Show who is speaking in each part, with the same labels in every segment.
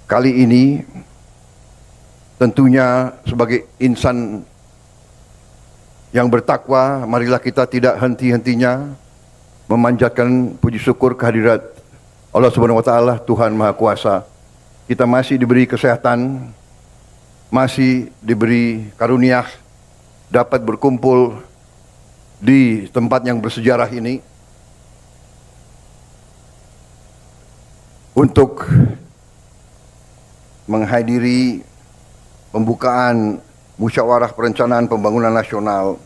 Speaker 1: kali ini tentunya sebagai insan yang bertakwa, marilah kita tidak henti-hentinya memanjatkan puji syukur kehadirat Allah Subhanahu wa taala, Tuhan Maha Kuasa. Kita masih diberi kesehatan, masih diberi karunia dapat berkumpul di tempat yang bersejarah ini untuk menghadiri pembukaan Musyawarah Perencanaan Pembangunan Nasional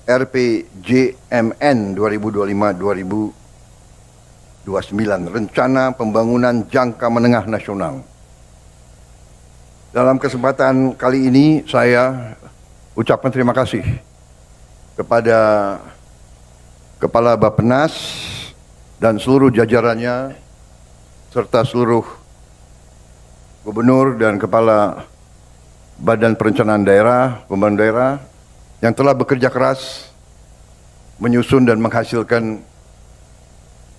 Speaker 1: RPJMN 2025-2029, Rencana Pembangunan Jangka Menengah Nasional. Dalam kesempatan kali ini saya ucapkan terima kasih kepada Kepala Bappenas dan seluruh jajarannya serta seluruh Gubernur dan Kepala Badan Perencanaan Daerah, Pembangunan Daerah yang telah bekerja keras menyusun dan menghasilkan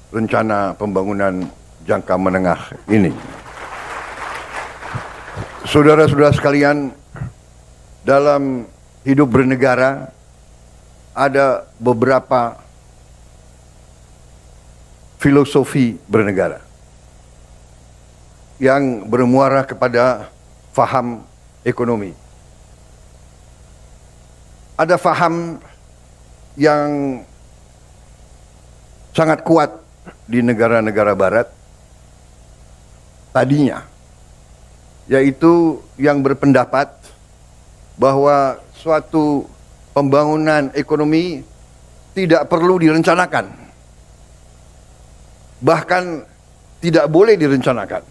Speaker 1: rencana pembangunan jangka menengah ini. Saudara-saudara sekalian, dalam hidup bernegara ada beberapa filosofi bernegara yang bermuara kepada faham ekonomi. Ada faham yang sangat kuat di negara-negara barat tadinya, yaitu yang berpendapat bahwa suatu pembangunan ekonomi tidak perlu direncanakan, bahkan tidak boleh direncanakan.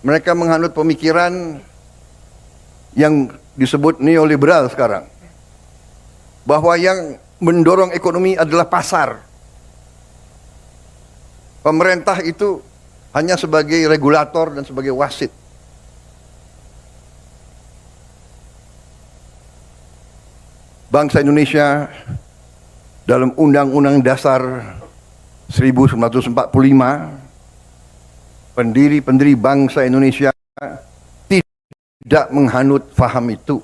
Speaker 1: Mereka menganut pemikiran yang disebut neoliberal sekarang, bahwa yang mendorong ekonomi adalah pasar. Pemerintah itu hanya sebagai regulator dan sebagai wasit. Bangsa Indonesia dalam Undang-Undang Dasar 1945, pendiri bangsa Indonesia tidak menghanut faham itu.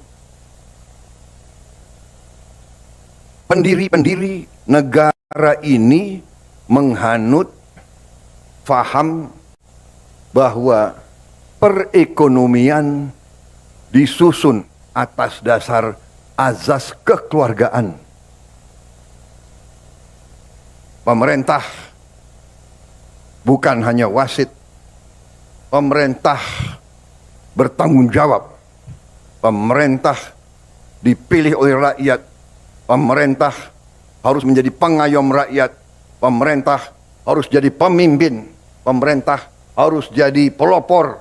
Speaker 1: Pendiri negara ini menghanut faham bahwa perekonomian disusun atas dasar azas kekeluargaan. Pemerintah bukan hanya wasit, pemerintah bertanggung jawab. Pemerintah dipilih oleh rakyat. Pemerintah harus menjadi pengayom rakyat. Pemerintah harus jadi pemimpin. Pemerintah harus jadi pelopor.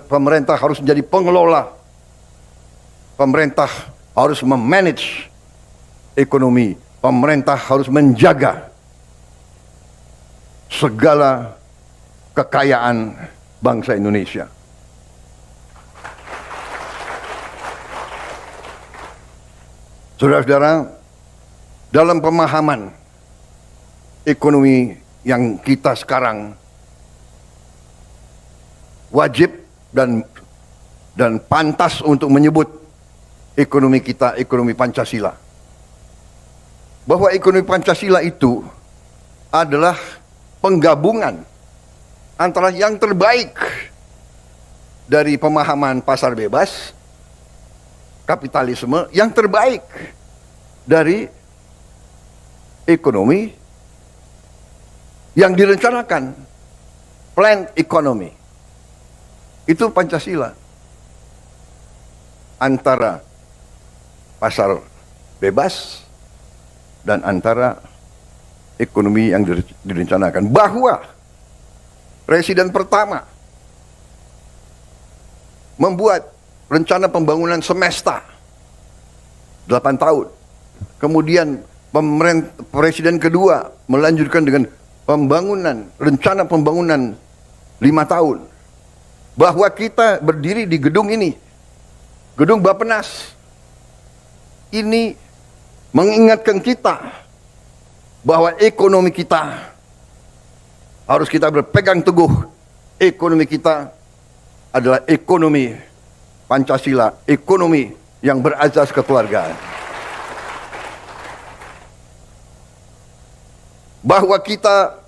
Speaker 1: Pemerintah harus menjadi pengelola. Pemerintah harus memanage ekonomi. Pemerintah harus menjaga segala kekayaan bangsa Indonesia. Saudara-saudara, dalam pemahaman ekonomi yang kita sekarang wajib dan pantas untuk menyebut ekonomi kita ekonomi Pancasila. Bahwa ekonomi Pancasila itu adalah penggabungan antara yang terbaik dari pemahaman pasar bebas, kapitalisme, yang terbaik dari ekonomi yang direncanakan, planned economy. Itu Pancasila. Antara pasar bebas dan antara ekonomi yang direncanakan. Bahwa Presiden pertama membuat rencana pembangunan semesta 8 tahun. Kemudian Presiden kedua melanjutkan dengan rencana pembangunan 5 tahun. Bahwa kita berdiri di gedung ini, gedung Bappenas, ini mengingatkan kita bahwa ekonomi kita harus kita berpegang teguh. Ekonomi kita adalah ekonomi Pancasila, ekonomi yang berazas kekeluargaan. Bahwa kita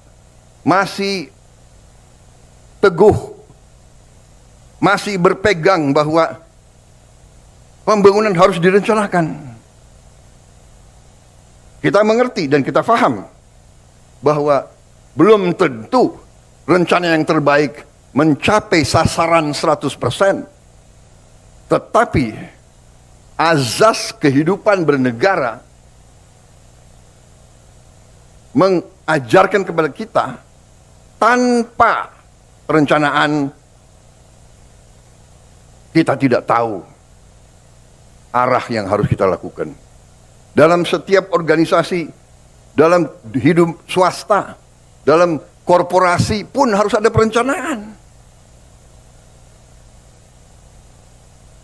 Speaker 1: masih teguh, masih berpegang bahwa pembangunan harus direncanakan. Kita mengerti dan kita faham bahwa belum tentu rencana yang terbaik mencapai sasaran 100%. Tetapi azas kehidupan bernegara mengajarkan kepada kita tanpa perencanaan kita tidak tahu arah yang harus kita lakukan. Dalam setiap organisasi, dalam hidup swasta, dalam korporasi pun harus ada perencanaan.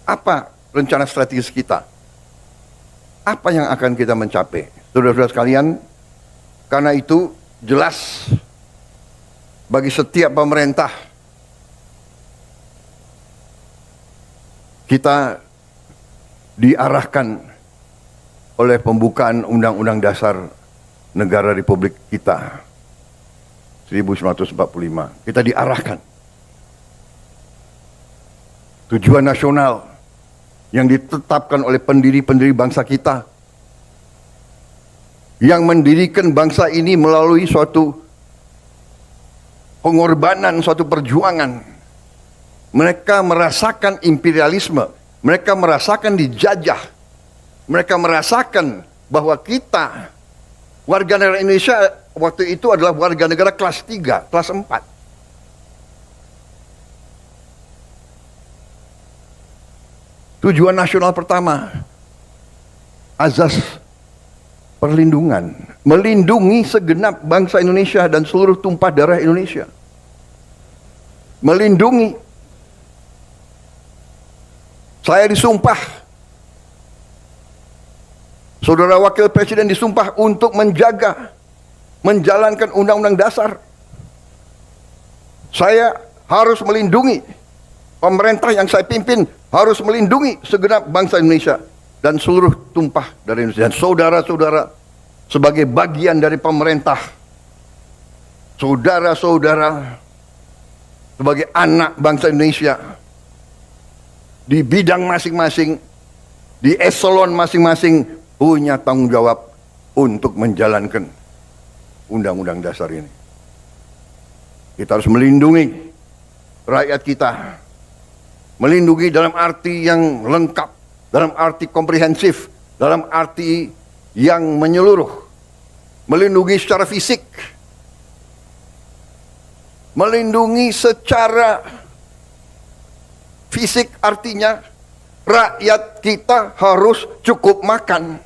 Speaker 1: Apa rencana strategis kita? Apa yang akan kita mencapai? Saudara-saudara sekalian, karena itu jelas bagi setiap pemerintah kita diarahkan oleh pembukaan Undang-Undang Dasar Negara Republik kita 1945. Kita diarahkan tujuan nasional yang ditetapkan oleh pendiri-pendiri bangsa kita, yang mendirikan bangsa ini melalui suatu pengorbanan, suatu perjuangan. Mereka merasakan imperialisme, mereka merasakan dijajah, mereka merasakan bahwa kita warga negara Indonesia waktu itu adalah warga negara kelas 3, kelas 4. Tujuan nasional pertama, azas perlindungan, melindungi segenap bangsa Indonesia dan seluruh tumpah darah Indonesia. Melindungi. Saya disumpah, Saudara Wakil Presiden disumpah untuk menjaga, menjalankan Undang-Undang Dasar. Saya harus melindungi, pemerintah yang saya pimpin harus melindungi segenap bangsa Indonesia dan seluruh tumpah dari Indonesia. Dan saudara-saudara sebagai bagian dari pemerintah, saudara-saudara sebagai anak bangsa Indonesia di bidang masing-masing, di eselon masing-masing punya tanggung jawab untuk menjalankan Undang-Undang Dasar ini. Kita harus melindungi rakyat kita. Melindungi dalam arti yang lengkap, dalam arti komprehensif, dalam arti yang menyeluruh. Melindungi secara fisik. Melindungi secara fisik artinya rakyat kita harus cukup makan.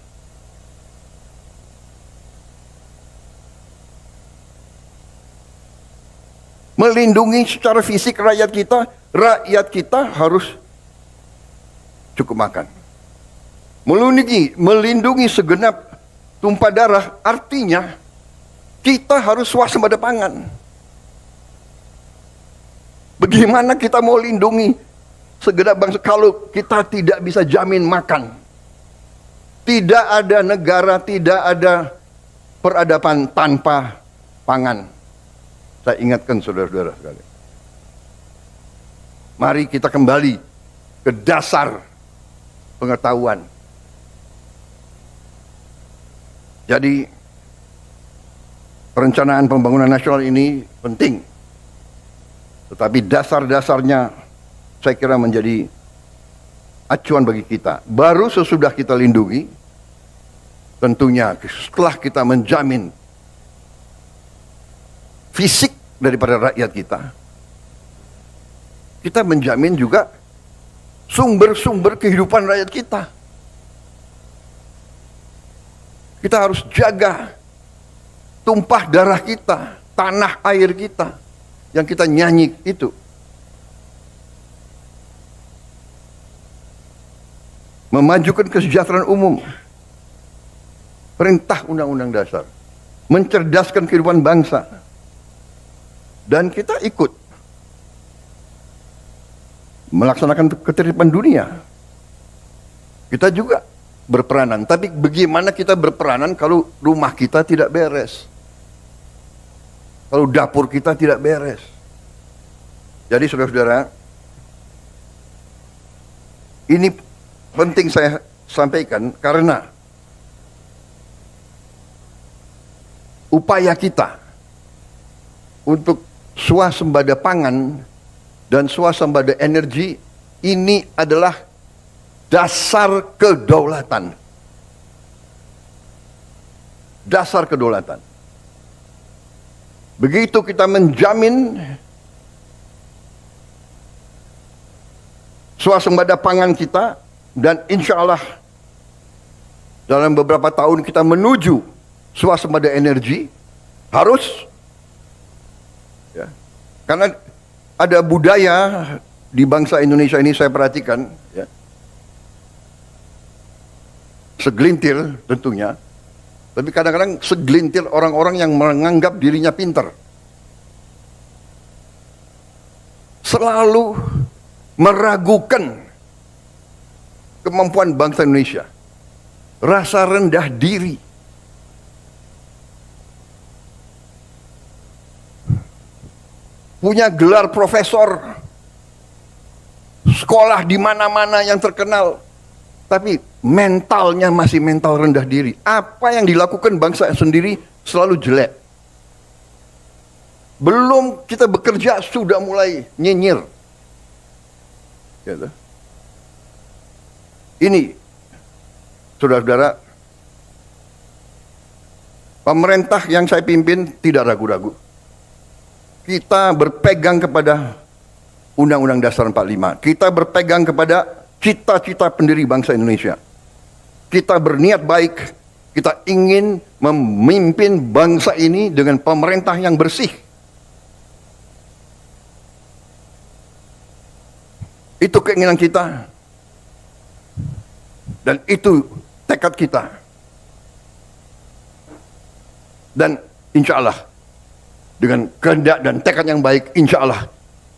Speaker 1: Melindungi secara fisik rakyat kita harus cukup makan. Melindungi segenap tumpah darah artinya kita harus swasembada pangan. Bagaimana kita mau lindungi segenap bangsa kalau kita tidak bisa jamin makan? Tidak ada negara, tidak ada peradaban tanpa pangan. Saya ingatkan saudara-saudara sekalian. Mari kita kembali ke dasar pengetahuan. Jadi perencanaan pembangunan nasional ini penting. Tetapi dasar-dasarnya saya kira menjadi acuan bagi kita. Baru sesudah kita lindungi, tentunya setelah kita menjamin fisik daripada rakyat kita, kita menjamin juga sumber-sumber kehidupan rakyat kita. Kita harus jaga tumpah darah kita, tanah air kita, yang kita nyanyi itu. Memajukan kesejahteraan umum, perintah Undang-Undang Dasar, mencerdaskan kehidupan bangsa, dan kita ikut melaksanakan ketertiban dunia. Kita juga berperanan, tapi bagaimana kita berperanan kalau rumah kita tidak beres? Kalau dapur kita tidak beres? Jadi saudara-saudara, ini penting saya sampaikan karena upaya kita untuk swasembada pangan dan swasembada energi ini adalah dasar kedaulatan. Dasar kedaulatan. Begitu kita menjamin swasembada pangan kita, dan insya Allah dalam beberapa tahun kita menuju swasembada energi, harus ya, karena ada budaya di bangsa Indonesia ini saya perhatikan ya, segelintir tentunya, tapi kadang-kadang segelintir orang-orang yang menganggap dirinya pintar, selalu meragukan kemampuan bangsa Indonesia, rasa rendah diri, punya gelar profesor, sekolah di mana-mana yang terkenal, tapi mentalnya masih mental rendah diri. Apa yang dilakukan bangsa sendiri selalu jelek. Belum kita bekerja sudah mulai nyinyir. Gitu. Ini, saudara-saudara, pemerintah yang saya pimpin tidak ragu-ragu. Kita berpegang kepada Undang-Undang Dasar 45. Kita berpegang kepada cita-cita pendiri bangsa Indonesia. Kita berniat baik, kita ingin memimpin bangsa ini dengan pemerintah yang bersih. Itu keinginan kita. Dan itu tekad kita. Dan insya Allah, dengan kehendak dan tekad yang baik, insya Allah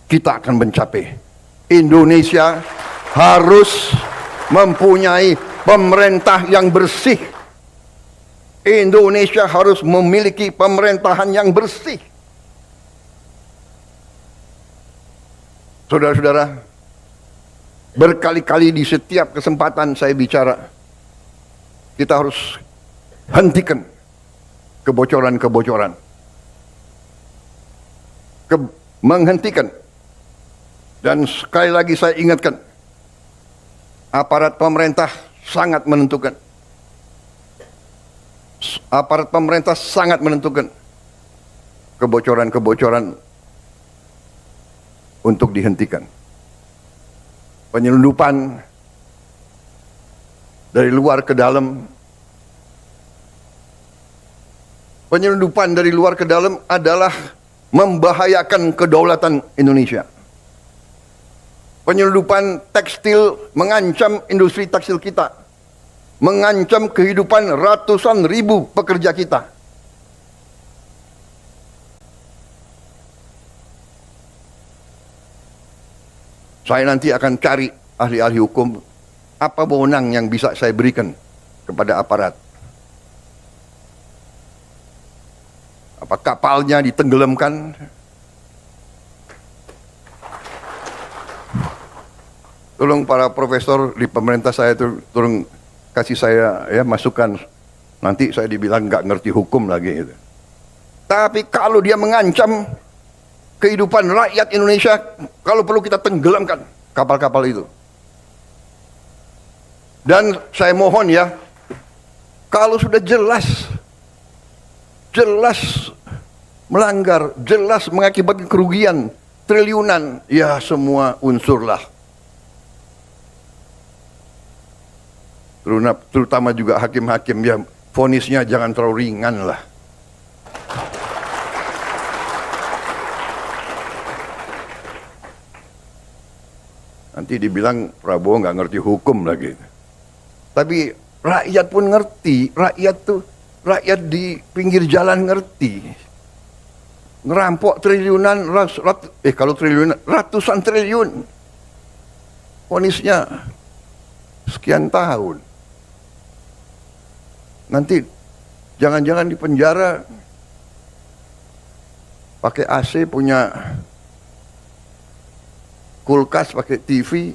Speaker 1: kita akan mencapai. Indonesia harus mempunyai pemerintah yang bersih. Indonesia harus memiliki pemerintahan yang bersih. Saudara-saudara, berkali-kali di setiap kesempatan saya bicara, kita harus hentikan kebocoran-kebocoran. Menghentikan. Dan sekali lagi saya ingatkan, aparat pemerintah sangat menentukan. Aparat pemerintah sangat menentukan kebocoran-kebocoran untuk dihentikan. Penyelundupan dari luar ke dalam. Penyelundupan dari luar ke dalam adalah membahayakan kedaulatan Indonesia. Penyelundupan tekstil mengancam industri tekstil kita, mengancam kehidupan ratusan ribu pekerja kita. Saya nanti akan cari ahli-ahli hukum, apa wewenang yang bisa saya berikan kepada aparat. Apa kapalnya ditenggelamkan? Tolong para profesor di pemerintah saya itu tolong kasih saya ya masukan. Nanti saya dibilang nggak ngerti hukum lagi. Gitu. Tapi kalau dia mengancam kehidupan rakyat Indonesia, kalau perlu kita tenggelamkan kapal-kapal itu. Dan saya mohon ya, kalau sudah jelas melanggar, jelas mengakibatkan kerugian triliunan, ya semua unsurlah. Terutama juga hakim-hakim, ya vonisnya jangan terlalu ringan lah. Nanti dibilang Prabowo nggak ngerti hukum lagi. Tapi rakyat pun ngerti, rakyat di pinggir jalan ngerti. ngerampok triliunan, kalau triliunan, ratusan triliun. Vonisnya sekian tahun. Nanti jangan-jangan di penjara pakai AC, punya kulkas, pakai TV.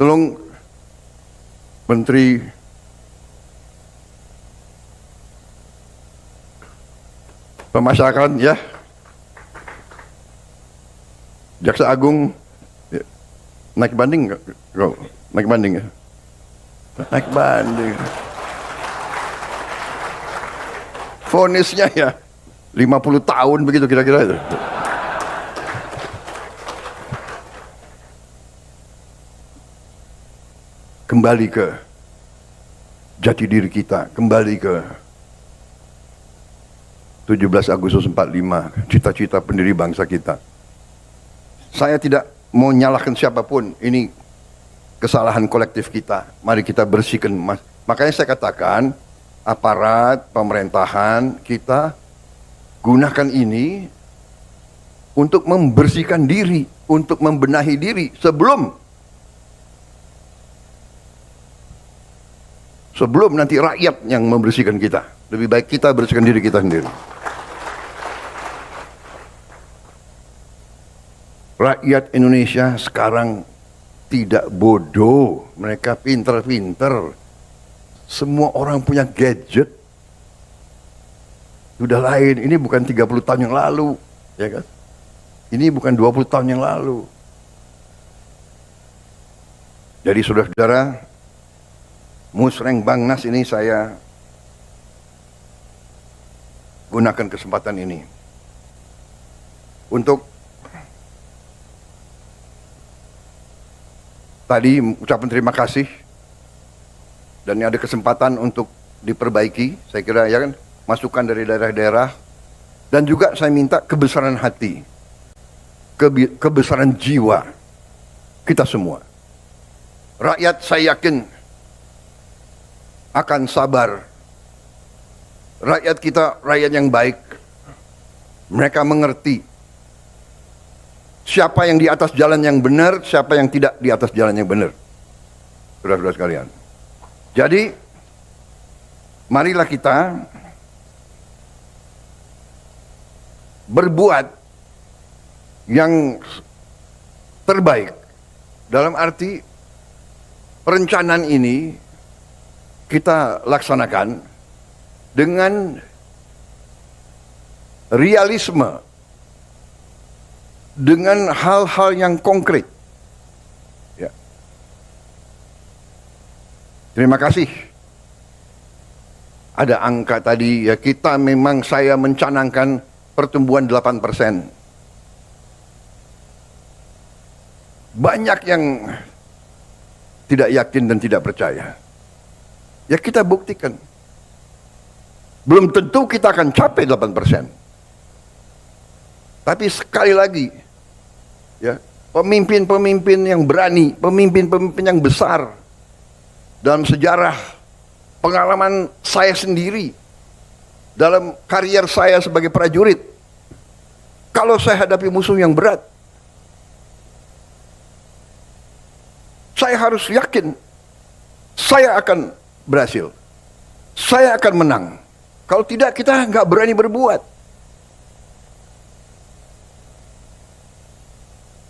Speaker 1: Tolong Menteri Pemasyarakatan ya, Jaksa Agung ya, naik banding nggak? Naik banding ya? Naik banding. Vonisnya ya 50 tahun begitu kira-kira itu. Kembali ke jati diri kita, kembali ke 17 Agustus 45, cita-cita pendiri bangsa kita. Saya tidak mau nyalahkan siapapun, ini kesalahan kolektif kita. Mari kita bersihkan. Makanya saya katakan, aparat pemerintahan kita gunakan ini untuk membersihkan diri, untuk membenahi diri sebelum nanti rakyat yang membersihkan kita. Lebih baik kita bersihkan diri kita sendiri. Rakyat Indonesia sekarang tidak bodoh, mereka pinter-pinter. Semua orang punya gadget. Sudah lain, ini bukan 30 tahun yang lalu, ya kan? Ini bukan 20 tahun yang lalu. Jadi saudara-saudara, Musreng Bangnas ini saya gunakan kesempatan ini untuk tadi ucapan terima kasih, dan ini ada kesempatan untuk diperbaiki, saya kira ya kan, masukan dari daerah-daerah, dan juga saya minta kebesaran hati, kebesaran jiwa kita semua. Rakyat saya yakin akan sabar. Rakyat kita rakyat yang baik. Mereka mengerti siapa yang di atas jalan yang benar, siapa yang tidak di atas jalan yang benar. Saudara-saudara sekalian. Jadi, marilah kita berbuat yang terbaik. Dalam arti perencanaan ini kita laksanakan dengan realisme, dengan hal-hal yang konkret. Ya. Terima kasih. Ada angka tadi, ya kita memang saya mencanangkan pertumbuhan 8%. Banyak yang tidak yakin dan tidak percaya. Ya kita buktikan. Belum tentu kita akan capai 8%. Tapi sekali lagi, ya, pemimpin-pemimpin yang berani, pemimpin-pemimpin yang besar dalam sejarah pengalaman saya sendiri, dalam karier saya sebagai prajurit, kalau saya hadapi musuh yang berat, saya harus yakin saya akan berhasil, saya akan menang. Kalau tidak, kita nggak berani berbuat.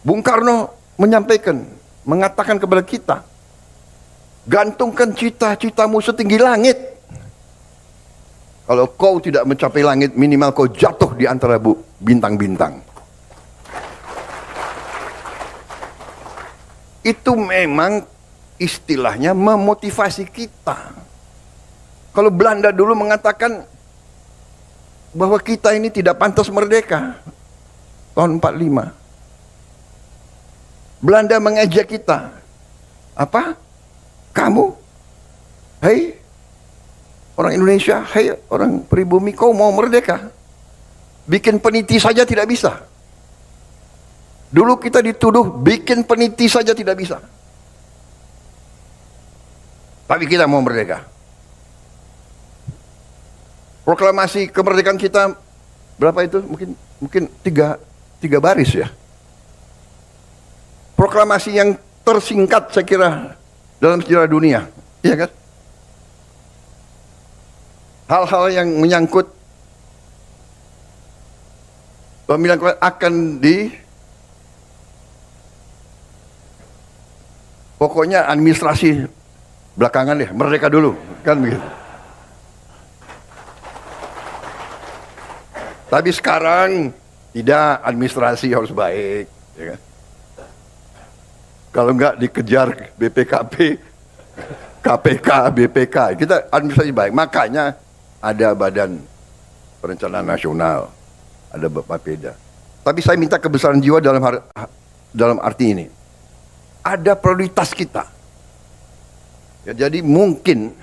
Speaker 1: Bung Karno menyampaikan, mengatakan kepada kita, gantungkan cita-citamu setinggi langit. Kalau kau tidak mencapai langit, minimal kau jatuh di antara bintang-bintang. Itu memang istilahnya memotivasi kita. Kalau Belanda dulu mengatakan bahwa kita ini tidak pantas merdeka tahun 45. Belanda mengejek kita. Apa? Kamu? Hei orang Indonesia, hei orang pribumi, kau mau merdeka? Bikin peniti saja tidak bisa. Dulu kita dituduh bikin peniti saja tidak bisa. Tapi kita mau merdeka. Proklamasi kemerdekaan kita berapa itu? Mungkin tiga baris ya. Proklamasi yang tersingkat saya kira dalam sejarah dunia, iya kan? Hal-hal yang menyangkut pemilihan akan pokoknya administrasi belakangan deh, merdeka dulu, kan begitu. Tapi sekarang tidak, administrasi harus baik, ya kan? Kalau enggak dikejar BPKP, KPK, BPK, kita administrasi baik. Makanya ada Badan Perencanaan Nasional, ada Bapeda. Tapi saya minta kebesaran jiwa dalam arti ini. Ada prioritas kita. Ya, jadi mungkin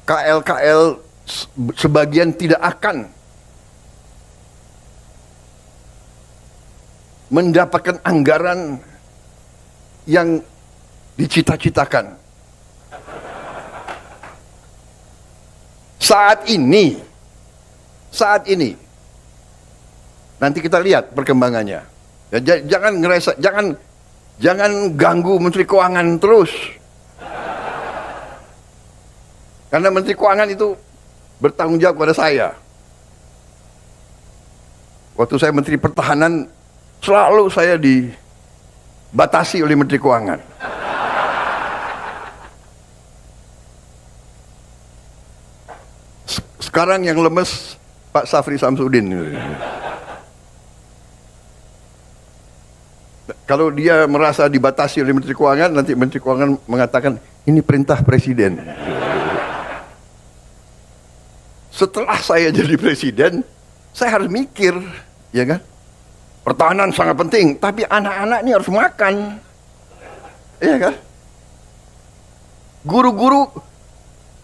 Speaker 1: KL-KL sebagian tidak akan mendapatkan anggaran yang dicita-citakan. Saat ini, nanti kita lihat perkembangannya. Ya, jangan ganggu Menteri Keuangan terus. Karena Menteri Keuangan itu bertanggung jawab kepada saya. Waktu saya Menteri Pertahanan, selalu saya dibatasi oleh Menteri Keuangan. Sekarang yang lemes Pak Safri Samsudin. Kalau dia merasa dibatasi oleh Menteri Keuangan, nanti Menteri Keuangan mengatakan ini perintah Presiden. Setelah saya jadi Presiden, saya harus mikir, ya kan? Pertahanan sangat penting, tapi anak-anak ini harus makan, iya kan? Guru-guru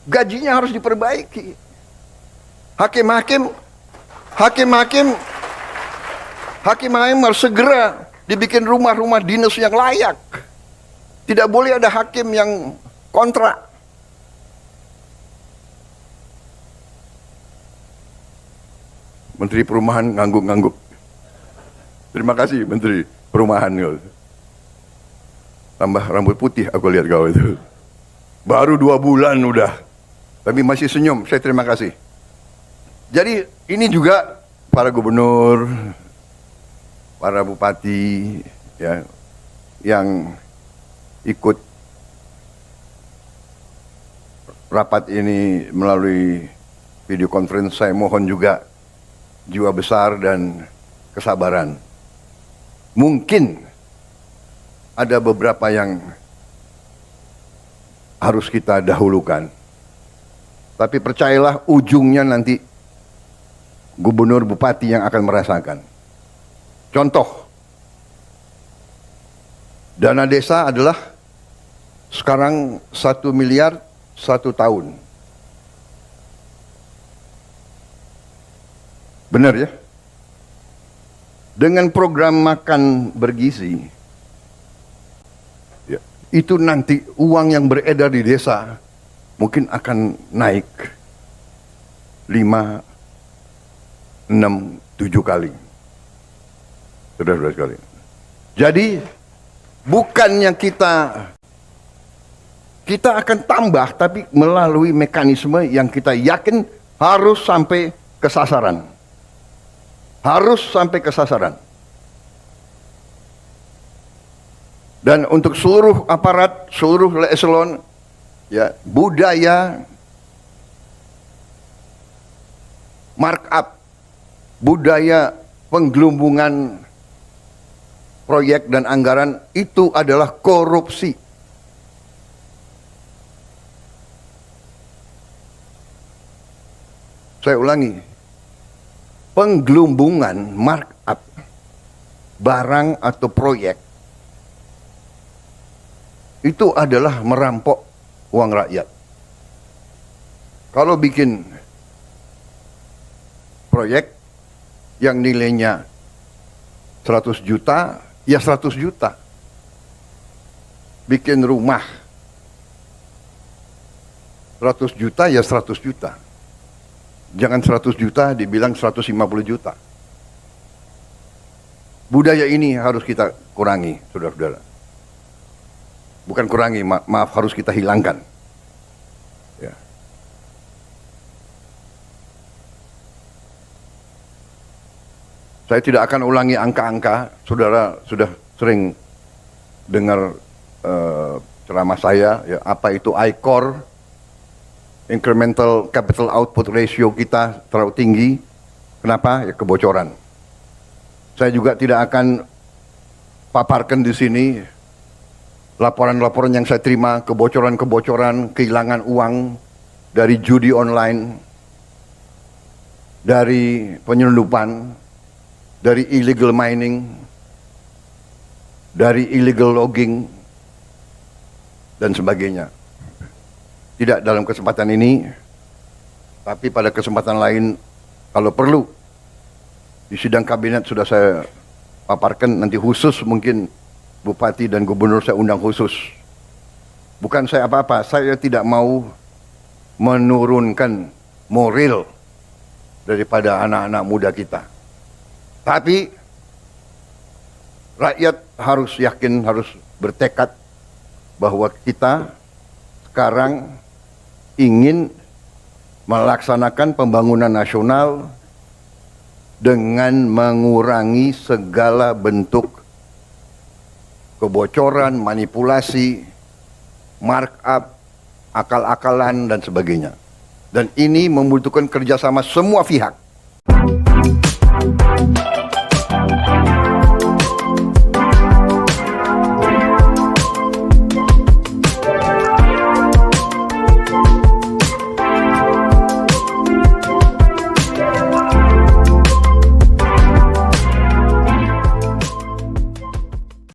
Speaker 1: gajinya harus diperbaiki. Hakim-hakim harus segera dibikin rumah-rumah dinas yang layak. Tidak boleh ada hakim yang kontrak. Menteri Perumahan ngangguk-ngangguk. Terima kasih Menteri Perumahan. Tambah rambut putih aku lihat kau itu. Baru 2 bulan udah. Tapi masih senyum, saya terima kasih. Jadi ini juga para gubernur, para bupati ya, yang ikut rapat ini melalui video conference, saya mohon juga jiwa besar dan kesabaran. Mungkin ada beberapa yang harus kita dahulukan. Tapi percayalah ujungnya nanti gubernur bupati yang akan merasakan. Contoh, dana desa adalah sekarang 1 miliar 1 tahun. Benar ya? Dengan program makan bergizi, ya, itu nanti uang yang beredar di desa mungkin akan naik 5, 6, 7 kali. Sudah sekali. Jadi bukannya kita akan tambah, tapi melalui mekanisme yang kita yakin harus sampai ke sasaran. Harus sampai ke sasaran. Dan untuk seluruh aparat, seluruh eselon, ya, budaya markup, budaya penggelumbungan proyek dan anggaran itu adalah korupsi. Saya ulangi, penggelumbungan markup barang atau proyek itu adalah merampok uang rakyat. Kalau bikin proyek yang nilainya 100 juta, ya 100 juta. Bikin rumah 100 juta, ya 100 juta. Jangan 100 juta dibilang 150 juta. Budaya ini harus kita kurangi, saudara-saudara. Bukan kurangi, maaf, harus kita hilangkan. Ya. Saya tidak akan ulangi angka-angka, saudara sudah sering dengar ceramah saya, ya, apa itu ICOR, Incremental Capital Output Ratio kita terlalu tinggi. Kenapa? Ya, kebocoran. Saya juga tidak akan paparkan di sini laporan-laporan yang saya terima, kebocoran-kebocoran, kehilangan uang dari judi online, dari penyelundupan, dari illegal mining, dari illegal logging, dan sebagainya. Tidak dalam kesempatan ini, tapi pada kesempatan lain, kalau perlu, di sidang kabinet sudah saya paparkan, nanti khusus mungkin Bupati dan Gubernur saya undang khusus. Bukan saya apa-apa, saya tidak mau menurunkan moral daripada anak-anak muda kita. Tapi rakyat harus yakin, harus bertekad bahwa kita sekarang ingin melaksanakan pembangunan nasional dengan mengurangi segala bentuk kebocoran, manipulasi, markup, akal-akalan, dan sebagainya. Dan ini membutuhkan kerjasama semua pihak.